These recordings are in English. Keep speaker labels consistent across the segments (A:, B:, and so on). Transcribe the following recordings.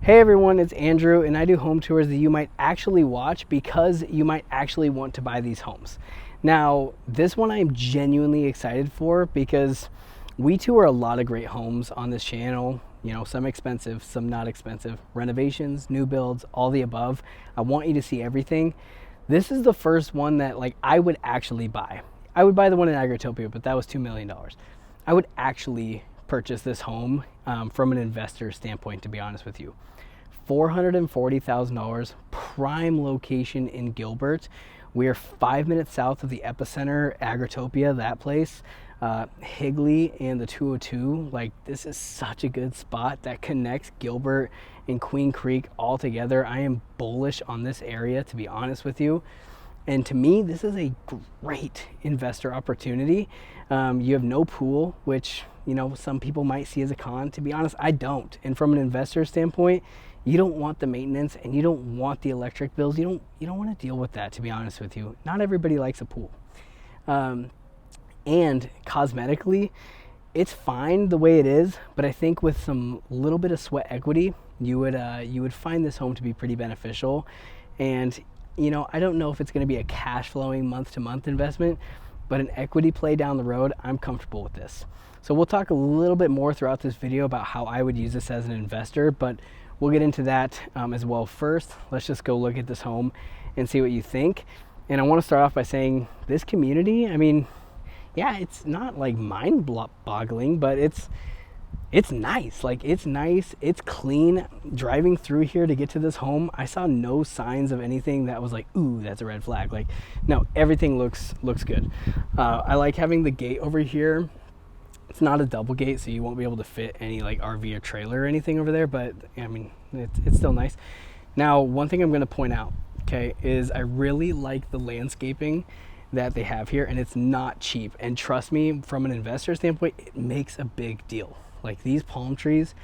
A: Hey everyone, it's Andrew, and I do home tours that you might actually watch because you might actually want to buy these homes. Now, this one I'm genuinely excited for because we tour a lot of great homes on this channel. You know, some expensive, some not expensive, renovations, new builds, all the above. I want you to see everything. This is the first one that I would actually buy. I would buy the one in Agrotopia, but that was $2 million. I would actually purchase this home from an investor standpoint, to be honest with you. $440,000, prime location in Gilbert. We are 5 minutes south of the epicenter, Agrotopia, that place. Higley and the 202, this is such a good spot that connects Gilbert and Queen Creek all together. I am bullish on this area, to be honest with you. And to me, this is a great investor opportunity. You have no pool, which, you know, some people might see as a con. To be honest, I don't. And from an investor standpoint, you don't want the maintenance and you don't want the electric bills. You don't want to deal with that, to be honest with you. Not everybody likes a pool. And cosmetically, it's fine the way it is, but I think with some little bit of sweat equity, you would find this home to be pretty beneficial. And you know, I don't know if it's going to be a cash flowing month to month investment, but an equity play down the road, I'm comfortable with this. So we'll talk a little bit more throughout this video about how I would use this as an investor, but we'll get into that as well. First, let's just go look at this home and see what you think. And I want to start off by saying this community, I mean, yeah, it's not like mind boggling, but it's nice. It's nice, it's clean. Driving through here to get to this home, I saw no signs of anything that was like, ooh, that's a red flag. No, everything looks good. I like having the gate over here. It's not a double gate, so you won't be able to fit any RV or trailer or anything over there, but I mean, it's still nice. Now, one thing I'm going to point out, okay, is I really like the landscaping that they have here, and it's not cheap. And trust me, from an investor standpoint, it makes a big deal. These palm trees,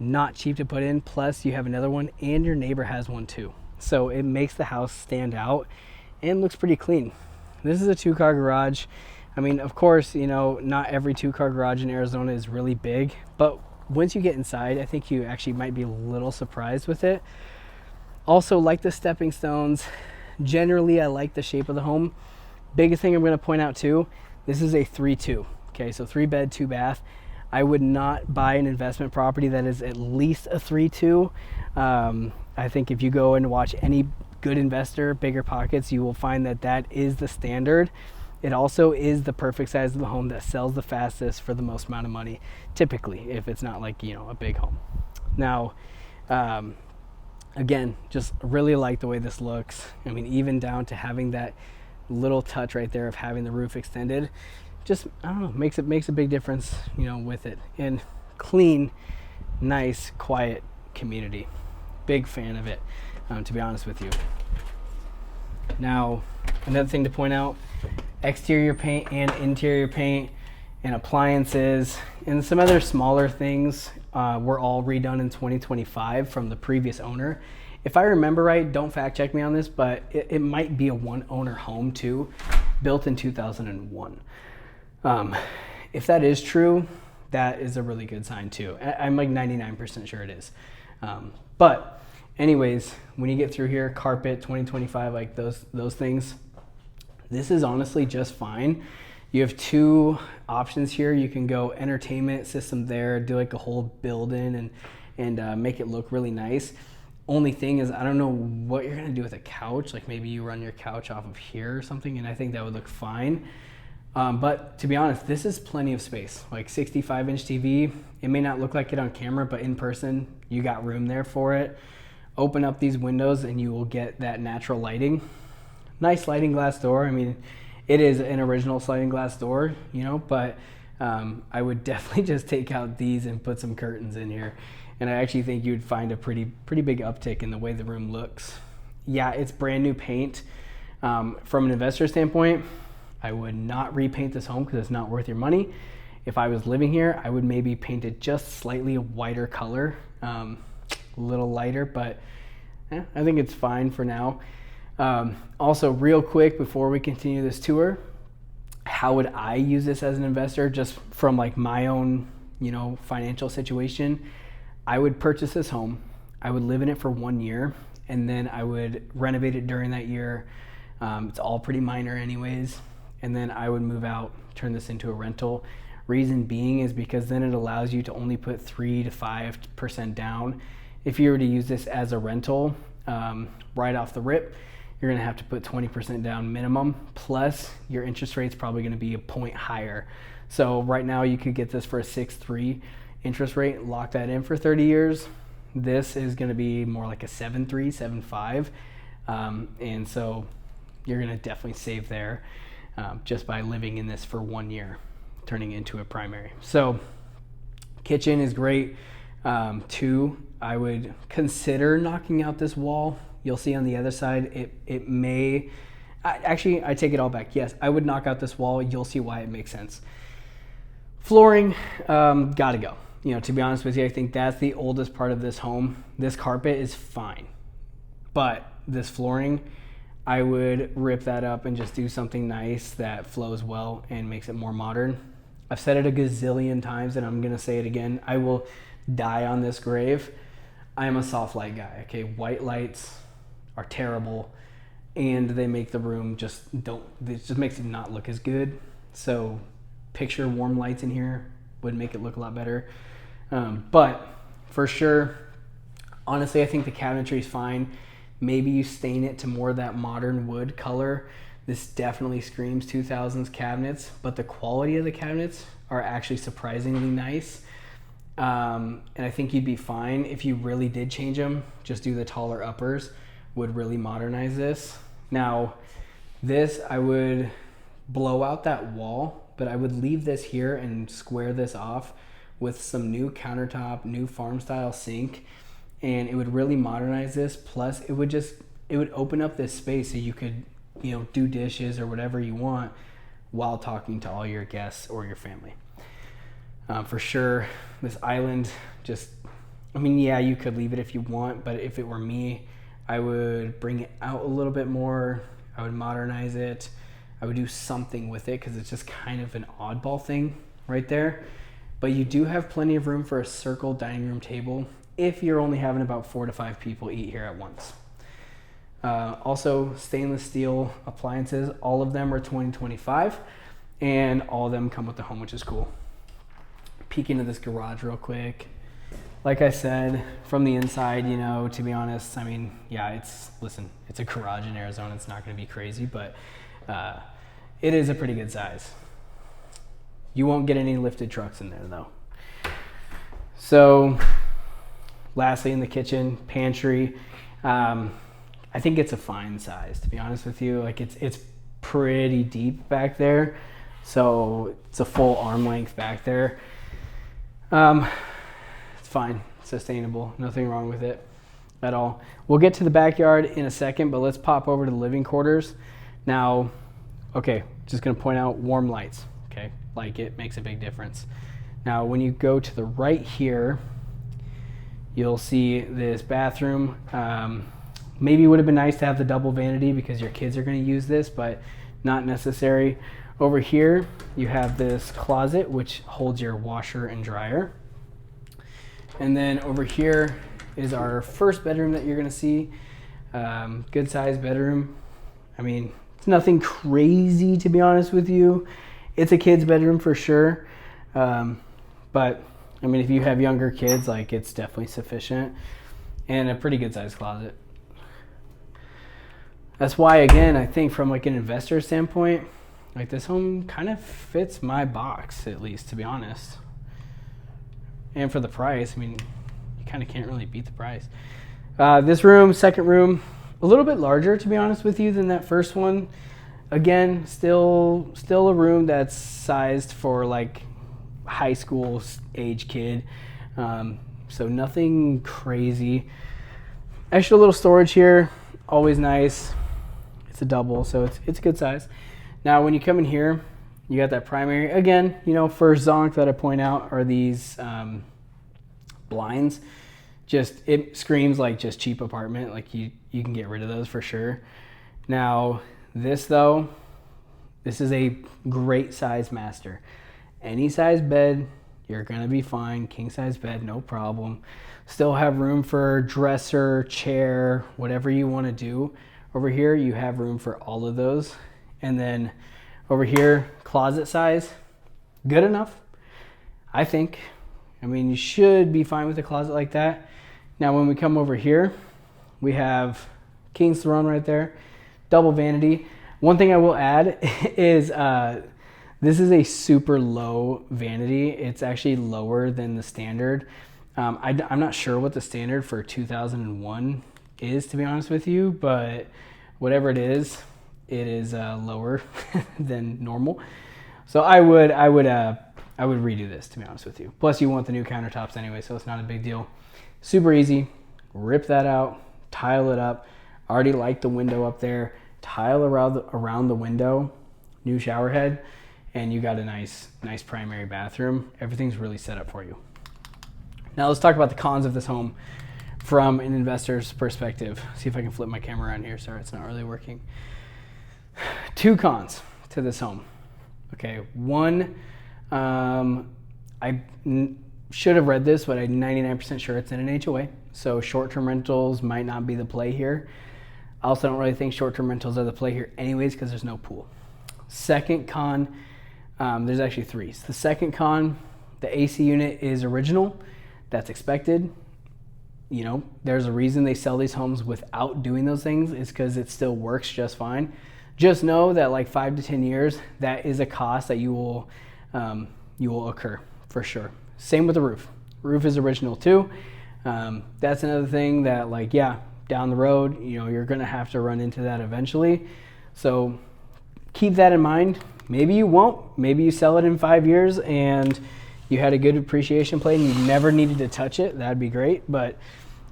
A: not cheap to put in, plus you have another one and your neighbor has one too. So it makes the house stand out and looks pretty clean. This is a 2-car garage. I mean, of course, you know, not every 2-car garage in Arizona is really big, but once you get inside, I think you actually might be a little surprised with it. Also, like the stepping stones, generally I like the shape of the home. Biggest thing I'm going to point out too, this is a 3-2. Okay, so 3 bed, 2 bath. I would not buy an investment property that is at least a 3-2. I think if you go and watch any good investor, Bigger Pockets, you will find that that is the standard. It also is the perfect size of the home that sells the fastest for the most amount of money, typically, if it's not a big home. Now, again, just really like the way this looks. I mean, even down to having that little touch right there of having the roof extended. Just, I don't know, makes a big difference, you know, with it. And clean, nice, quiet community. Big fan of it, to be honest with you. Now, another thing to point out, exterior paint and interior paint and appliances and some other smaller things were all redone in 2025 from the previous owner. If I remember right, don't fact check me on this, but it might be a one owner home too, built in 2001. If that is true, that is a really good sign too. I'm 99% sure it is. But anyways, when you get through here, carpet 2025, those things, this is honestly just fine. You have 2 options here. You can go entertainment system there, do a whole build-in and make it look really nice. Only thing is, I don't know what you're gonna do with a couch. Maybe you run your couch off of here or something, and I think that would look fine. But to be honest, this is plenty of space. 65-inch TV. It may not look like it on camera, but in person, you got room there for it. Open up these windows and you will get that natural lighting. Nice sliding glass door. I mean, it is an original sliding glass door, you know, but I would definitely just take out these and put some curtains in here. And I actually think you would find a pretty big uptick in the way the room looks. Yeah, it's brand new paint. From an investor standpoint, I would not repaint this home because it's not worth your money. If I was living here, I would maybe paint it just slightly a whiter color, a little lighter, but I think it's fine for now. Also, real quick before we continue this tour, how would I use this as an investor, just from my own, you know, financial situation? I would purchase this home. I would live in it for 1 year, and then I would renovate it during that year. It's all pretty minor anyways. And then I would move out, turn this into a rental. Reason being is because then it allows you to only put 3 to 5% down. If you were to use this as a rental, right off the rip, you're gonna have to put 20% down minimum, plus your interest rate's probably gonna be a point higher. So right now you could get this for a 6.3 interest rate, lock that in for 30 years. This is gonna be more like a 7.3, 7.5. And so you're gonna definitely save there just by living in this for 1 year, turning it into a primary. So kitchen is great. 2, I would consider knocking out this wall. You'll see on the other side, it may, actually, I take it all back. Yes, I would knock out this wall. You'll see why it makes sense. Flooring, gotta go. You know, to be honest with you, I think that's the oldest part of this home. This carpet is fine, but this flooring, I would rip that up and just do something nice that flows well and makes it more modern. I've said it a gazillion times and I'm gonna say it again. I will die on this grave. I am a soft light guy, okay? White lights are terrible and they make the room it just makes it not look as good. So picture warm lights in here would make it look a lot better. But for sure, honestly, I think the cabinetry is fine. Maybe you stain it to more of that modern wood color. This definitely screams 2000s cabinets, but the quality of the cabinets are actually surprisingly nice. And I think you'd be fine if you really did change them. Just do the taller uppers, would really modernize this. Now, this, I would blow out that wall, but I would leave this here and square this off with some new countertop, new farm style sink, and it would really modernize this. Plus it would open up this space so you could, you know, do dishes or whatever you want while talking to all your guests or your family. For sure, this island yeah, you could leave it if you want, but if it were me, I would bring it out a little bit more. I would modernize it. I would do something with it because it's just kind of an oddball thing right there. But you do have plenty of room for a circle dining room table if you're only having about 4 to 5 people eat here at once. Also, stainless steel appliances, all of them are 2025, and all of them come with the home, which is cool. Peek into this garage real quick. Like I said, from the inside, you know, to be honest, I mean, yeah, it's a garage in Arizona. It's not going to be crazy, but it is a pretty good size. You won't get any lifted trucks in there though. So lastly, in the kitchen, pantry, I think it's a fine size, to be honest with you. Like it's pretty deep back there. So it's a full arm length back there. It's fine, sustainable, nothing wrong with it at all. We'll get to the backyard in a second, but let's pop over to the living quarters. Now, okay, just gonna point out warm lights, okay? Like it makes a big difference. Now, when you go to the right here, you'll see this bathroom. Maybe it would have been nice to have the double vanity because your kids are gonna use this, but not necessary. Over here, you have this closet, which holds your washer and dryer. And then over here is our first bedroom that you're gonna see. Good sized bedroom. I mean, it's nothing crazy, to be honest with you. It's a kid's bedroom for sure. But I mean, if you have younger kids, like it's definitely sufficient, and a pretty good sized closet. That's why, again, I think from like an investor standpoint, like this home kind of fits my box, at least, to be honest. And for the price, I mean, you kind of can't really beat the price. This room, second room, a little bit larger, to be honest with you, than that first one. Again, still a room that's sized for like high school age kid. So nothing crazy. Extra little storage here, always nice. It's a double, so it's a good size. Now, when you come in here, you got that primary. Again, you know, for zonk that I point out are these blinds. Just, it screams like just cheap apartment. Like you can get rid of those for sure. Now, this though, this is a great size master. Any size bed You're gonna be fine. King size bed, no problem. Still have room for dresser, chair, whatever you want to do. Over here, you have room for all of those. And then over here, closet size, good enough, I think. I mean, you should be fine with a closet like that. Now, when we come over here, we have king's throne right there, double vanity. One thing I will add is this is a super low vanity. It's actually lower than the standard. I'm not sure what the standard for 2001 is, to be honest with you, but whatever it is lower than normal. So I would redo this, to be honest with you. Plus, you want the new countertops anyway, so it's not a big deal. Super easy. Rip that out, tile it up. Already like the window up there. Tile around the window, new shower head, and you got a nice primary bathroom. Everything's really set up for you. Now let's talk about the cons of this home from an investor's perspective. See if I can flip my camera around here. Sorry, it's not really working. 2 cons to this home. Okay, one, I should have read this, but I'm 99% sure it's in an HOA. So short-term rentals might not be the play here. I also don't really think short-term rentals are the play here anyways because there's no pool. Second con, there's actually 3. So the second con, the AC unit is original. That's expected. You know, there's a reason they sell these homes without doing those things, is because it still works just fine. Just know that like 5 to 10 years, that is a cost that you will occur for sure. Same with the roof. Roof is original too. That's another thing that, like, yeah, down the road, you know, you're gonna have to run into that eventually. So keep that in mind. Maybe you won't. Maybe you sell it in 5 years and you had a good appreciation play and you never needed to touch it. That'd be great. But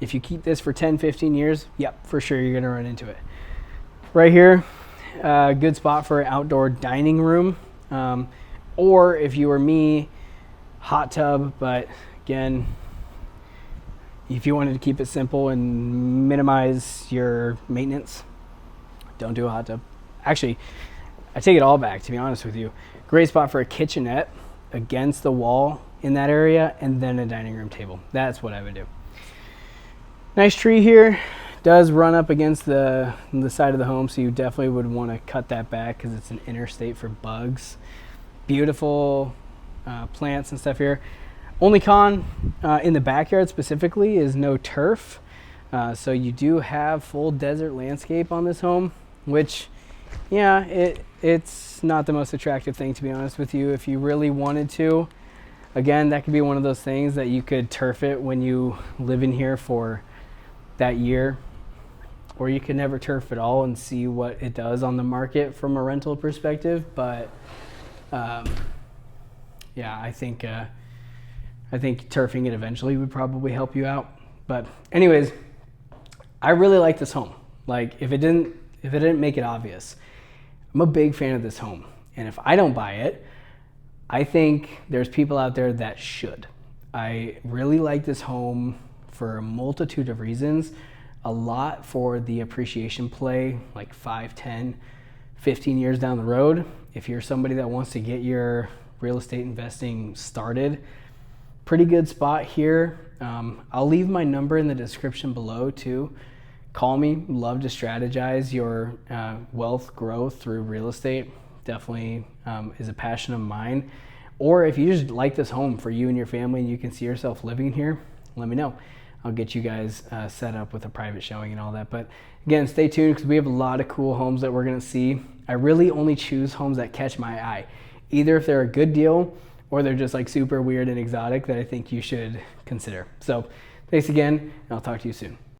A: if you keep this for 10, 15 years, yep, for sure you're gonna run into it. Right here, good spot for an outdoor dining room. Or if you were me, hot tub, but again, if you wanted to keep it simple and minimize your maintenance, don't do a hot tub. Actually, I take it all back, to be honest with you. Great spot for a kitchenette against the wall in that area, and then a dining room table. That's what I would do. Nice tree here. Does run up against the side of the home, so you definitely would want to cut that back because it's an interstate for bugs. Beautiful plants and stuff here. Only con in the backyard specifically is no turf. So you do have full desert landscape on this home, which, yeah, it's not the most attractive thing, to be honest with you. If you really wanted to, again, that could be one of those things that you could turf it when you live in here for that year, or you could never turf at all and see what it does on the market from a rental perspective. But yeah, I think turfing it eventually would probably help you out. But anyways, I really like this home. Like, if it didn't make it obvious, I'm a big fan of this home. And if I don't buy it, I think there's people out there that should. I really like this home for a multitude of reasons. A lot for the appreciation play, like 5, 10, 15 years down the road. If you're somebody that wants to get your real estate investing started, pretty good spot here. I'll leave my number in the description below too. Call me. Love to strategize your wealth growth through real estate. Definitely is a passion of mine. Or if you just like this home for you and your family and you can see yourself living here, let me know. I'll get you guys set up with a private showing and all that. But again, stay tuned because we have a lot of cool homes that we're gonna see. I really only choose homes that catch my eye. Either if they're a good deal or they're just like super weird and exotic that I think you should consider. So thanks again, and I'll talk to you soon.